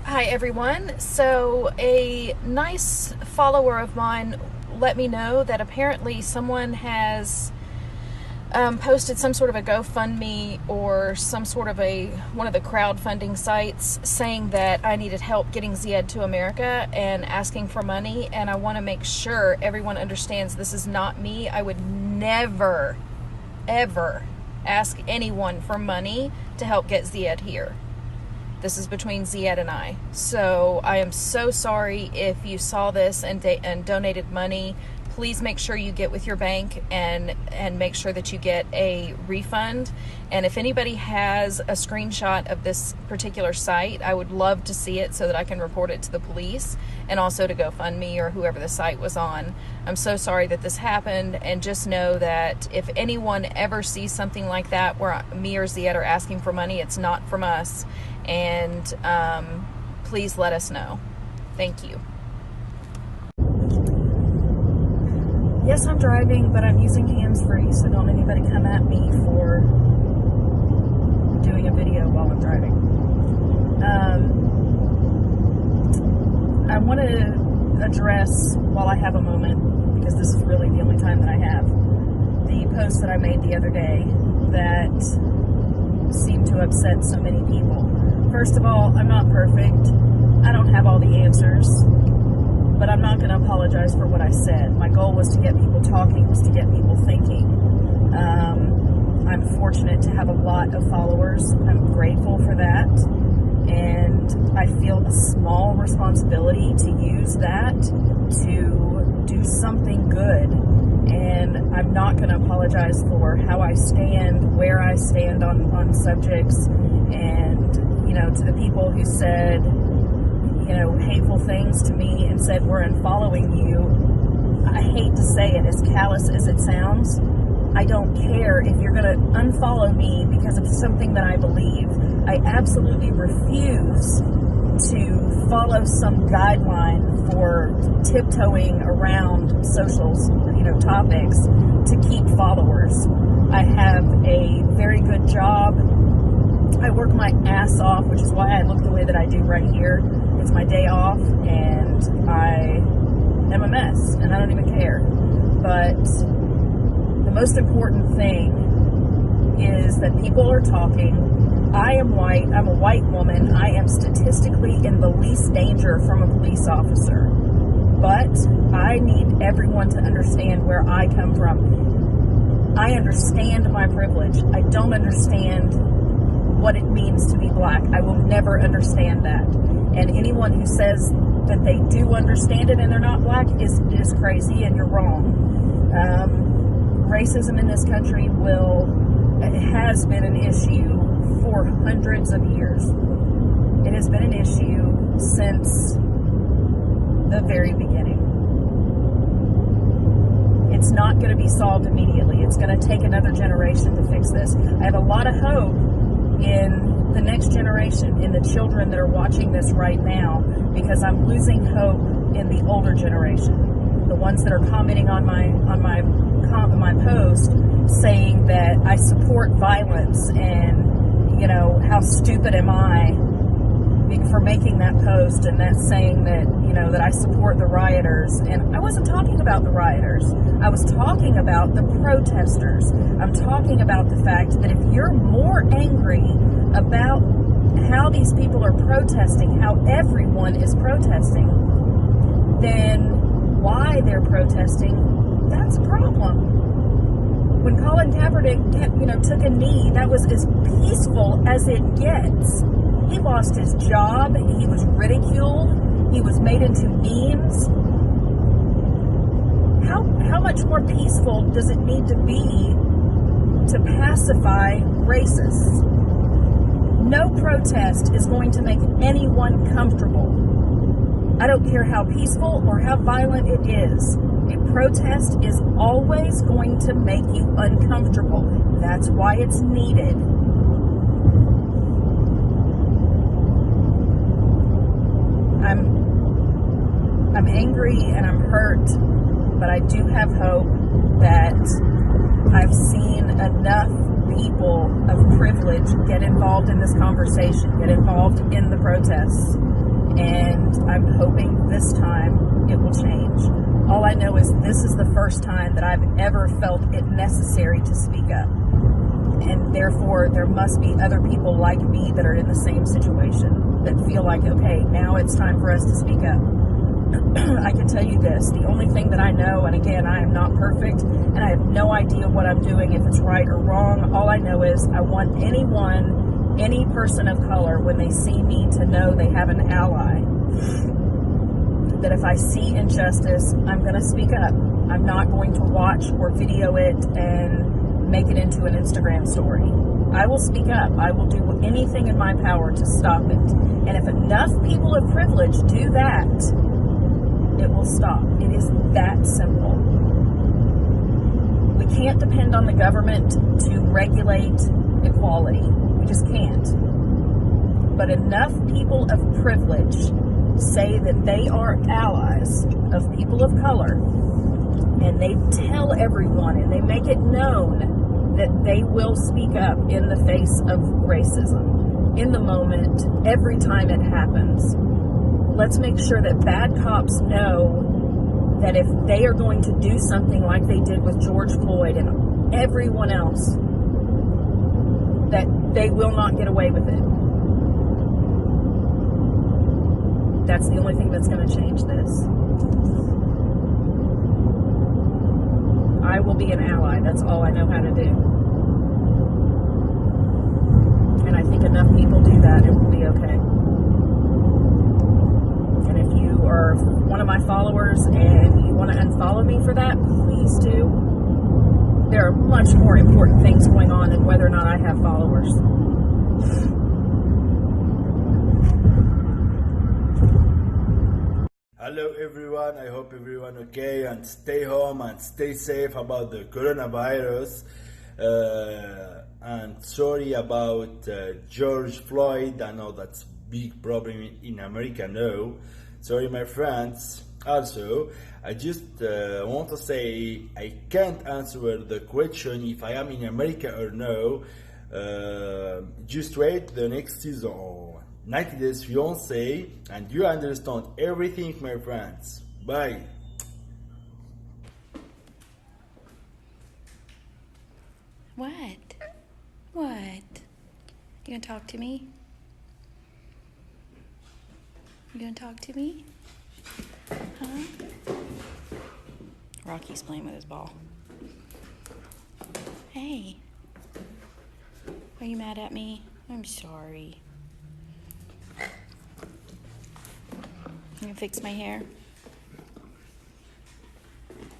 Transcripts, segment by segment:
Hi everyone. So a nice follower of mine let me know that apparently someone has posted some sort of a GoFundMe or some sort of one of the crowdfunding sites saying that I needed help getting Zied to America and asking for money. And I want to make sure everyone understands this is not me. I would never, ever ask anyone for money to help get Zied here. This is between Zied and I. So I am so sorry if you saw this and donated money. Please make sure you get with your bank and make sure that you get a refund. And if anybody has a screenshot of this particular site, I would love to see it so that I can report it to the police and also to GoFundMe or whoever the site was on. I'm so sorry that this happened, and just know that if anyone ever sees something like that where me or Zied are asking for money, it's not from us. And please let us know. Thank you. Yes, I'm driving, but I'm using hands-free, so don't anybody come at me for doing a video while I'm driving. I want to address, while I have a moment, because this is really the only time that I have, the post that I made the other day that seemed to upset so many people. First of all, I'm not perfect. I don't have all the answers, but I'm not going to apologize for what I said. My goal was to get people talking, was to get people thinking. I'm fortunate to have a lot of followers. I'm grateful for that. And I feel a small responsibility to use that to do something good. And I'm not going to apologize for how I stand, where I stand on subjects. And, to the people who said, hateful things to me and said, we're unfollowing you. I hate to say it, as callous as it sounds. I don't care if you're going to unfollow me because of something that I believe. I absolutely refuse to follow some guideline for tiptoeing around socials, topics to keep followers. I have a very good job. I work my ass off, which is why I look the way that I do right here. It's my day off, and I am a mess, and I don't even care. But the most important thing is that people are talking. I am white. I'm a white woman. I am statistically in the least danger from a police officer. But I need everyone to understand where I come from. I understand my privilege. I don't understand what it means to be black. I will never understand that. And anyone who says that they do understand it and they're not black is crazy, and you're wrong. Racism in this country has been an issue for hundreds of years. It has been an issue since the very beginning. It's not going to be solved immediately. It's going to take another generation to fix this. I have a lot of hope in the next generation, in the children that are watching this right now, because I'm losing hope in the older generation, the ones that are commenting on my post saying that I support violence, and how stupid am I for making that post, and that's saying that that I support the rioters. And I wasn't talking about the rioters. I was talking about the protesters. I'm talking about the fact that if you're more angry about how these people are protesting, how everyone is protesting, then why they're protesting, that's a problem. When Colin Kaepernick, took a knee, that was as peaceful as it gets. He lost his job. He was ridiculed. He was made into memes. How much more peaceful does it need to be to pacify racists? No protest is going to make anyone comfortable. I don't care how peaceful or how violent it is. A protest is always going to make you uncomfortable. That's why it's needed. I'm angry and I'm hurt, but I do have hope that I've seen enough people of privilege get involved in this conversation, get involved in the protests, and I'm hoping this time it will change. All I know is this is the first time that I've ever felt it necessary to speak up. And therefore, there must be other people like me that are in the same situation that feel like, okay, now it's time for us to speak up. I can tell you this, the only thing that I know, and again, I am not perfect, and I have no idea what I'm doing, if it's right or wrong. All I know is I want anyone, any person of color, when they see me, to know they have an ally. That if I see injustice, I'm going to speak up. I'm not going to watch or video it and make it into an Instagram story. I will speak up. I will do anything in my power to stop it. And if enough people of privilege do that, it will stop. It is that simple. We can't depend on the government to regulate equality. We just can't. But enough people of privilege say that they are allies of people of color, and they tell everyone and they make it known that they will speak up in the face of racism, in the moment, every time it happens. Let's make sure that bad cops know that if they are going to do something like they did with George Floyd and everyone else, that they will not get away with it. That's the only thing that's going to change this. I will be an ally. That's all I know how to do. And I think enough people do that, it will be okay. And if you are one of my followers and you want to unfollow me for that, please do. There are much more important things going on than whether or not I have followers. Hello everyone, I hope everyone okay and stay home and stay safe about the coronavirus. And sorry about George Floyd. I know that's big problem in America now. Sorry my friends. Also, I just want to say I can't answer the question if I am in America or no. Just wait the next season. 90 Days Fiance, and you understand everything, my friends. Bye. What? What? You gonna talk to me? You gonna talk to me? Huh? Rocky's playing with his ball. Hey. Are you mad at me? I'm sorry. You gonna fix my hair?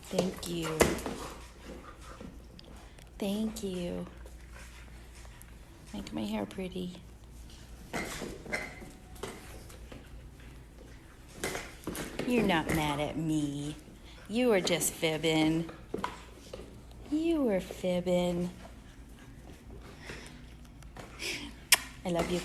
Thank you. Thank you. Make my hair pretty. You're not mad at me. You were just fibbing. You were fibbing. I love you.